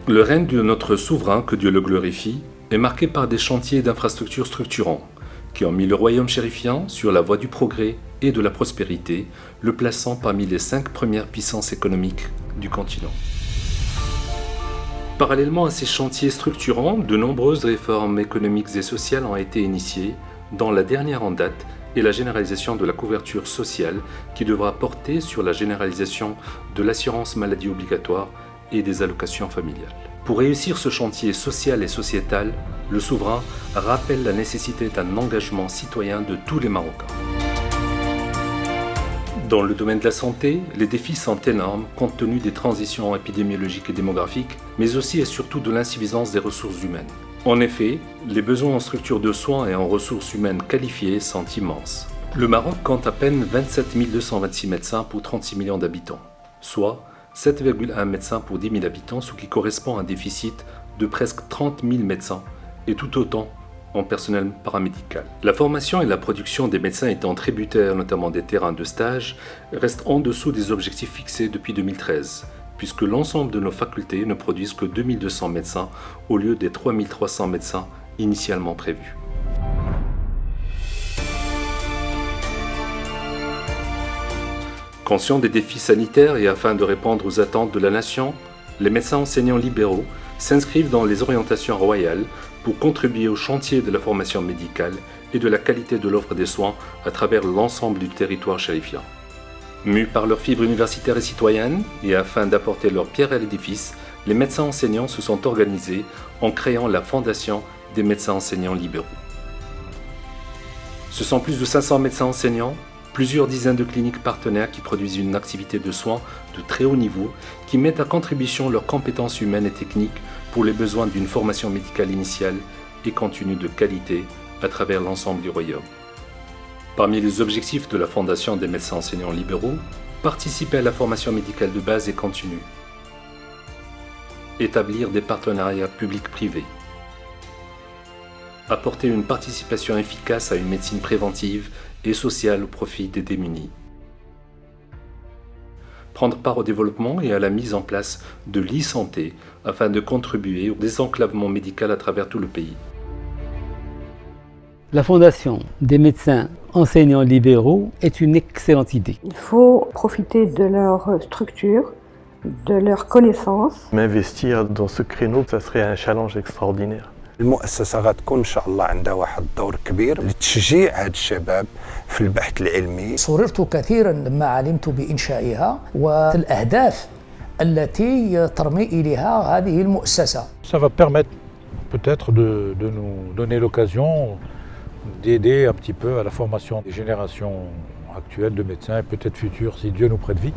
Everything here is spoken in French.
Le règne de notre souverain, que Dieu le glorifie, est marqué par des chantiers d'infrastructures structurants qui ont mis le royaume chérifien sur la voie du progrès et de la prospérité, le plaçant parmi les 5 premières puissances économiques du continent. Parallèlement à ces chantiers structurants, de nombreuses réformes économiques et sociales ont été initiées, dont la dernière en date est la généralisation de la couverture sociale qui devra porter sur la généralisation de l'assurance maladie obligatoire et des allocations familiales. Pour réussir ce chantier social et sociétal, le souverain rappelle la nécessité d'un engagement citoyen de tous les Marocains. Dans le domaine de la santé, les défis sont énormes compte tenu des transitions épidémiologiques et démographiques, mais aussi et surtout de l'insuffisance des ressources humaines. En effet, les besoins en structures de soins et en ressources humaines qualifiées sont immenses. Le Maroc compte à peine 27 226 médecins pour 36 millions d'habitants, soit 7,1 médecins pour 10 000 habitants, ce qui correspond à un déficit de presque 30 000 médecins et tout autant en personnel paramédical. La formation et la production des médecins étant tributaires notamment des terrains de stage restent en dessous des objectifs fixés depuis 2013, puisque l'ensemble de nos facultés ne produisent que 2200 médecins au lieu des 3300 médecins initialement prévus. Conscients des défis sanitaires et afin de répondre aux attentes de la nation, les médecins enseignants libéraux s'inscrivent dans les orientations royales pour contribuer au chantier de la formation médicale et de la qualité de l'offre des soins à travers l'ensemble du territoire chérifien. Mus par leur fibre universitaire et citoyenne, et afin d'apporter leur pierre à l'édifice, les médecins enseignants se sont organisés en créant la Fondation des médecins enseignants libéraux. Ce sont plus de 500 médecins enseignants, plusieurs dizaines de cliniques partenaires qui produisent une activité de soins de très haut niveau, qui mettent à contribution leurs compétences humaines et techniques pour les besoins d'une formation médicale initiale et continue de qualité à travers l'ensemble du royaume. Parmi les objectifs de la Fondation des médecins enseignants libéraux, participer à la formation médicale de base et continue, établir des partenariats publics-privés, apporter une participation efficace à une médecine préventive et sociale au profit des démunis, prendre part au développement et à la mise en place de l'e-santé afin de contribuer au désenclavement médical à travers tout le pays. La Fondation des médecins enseignants libéraux est une excellente idée. Il faut profiter de leur structure, de leurs connaissances. M'investir dans ce créneau, ça serait un challenge extraordinaire. المؤسسة غتكون إن شاء الله عندها واحد الدور كبير لتشجيع هاد الشباب في البحث العلمي. سررت كثيرا لما علمت بإنشائها والأهداف التي ترمي إليها هذه المؤسسة. Ça va permettre peut-être de nous donner l'occasion d'aider un petit peu à la formation des générations actuelles de médecins et peut-être futures si Dieu nous prête vie.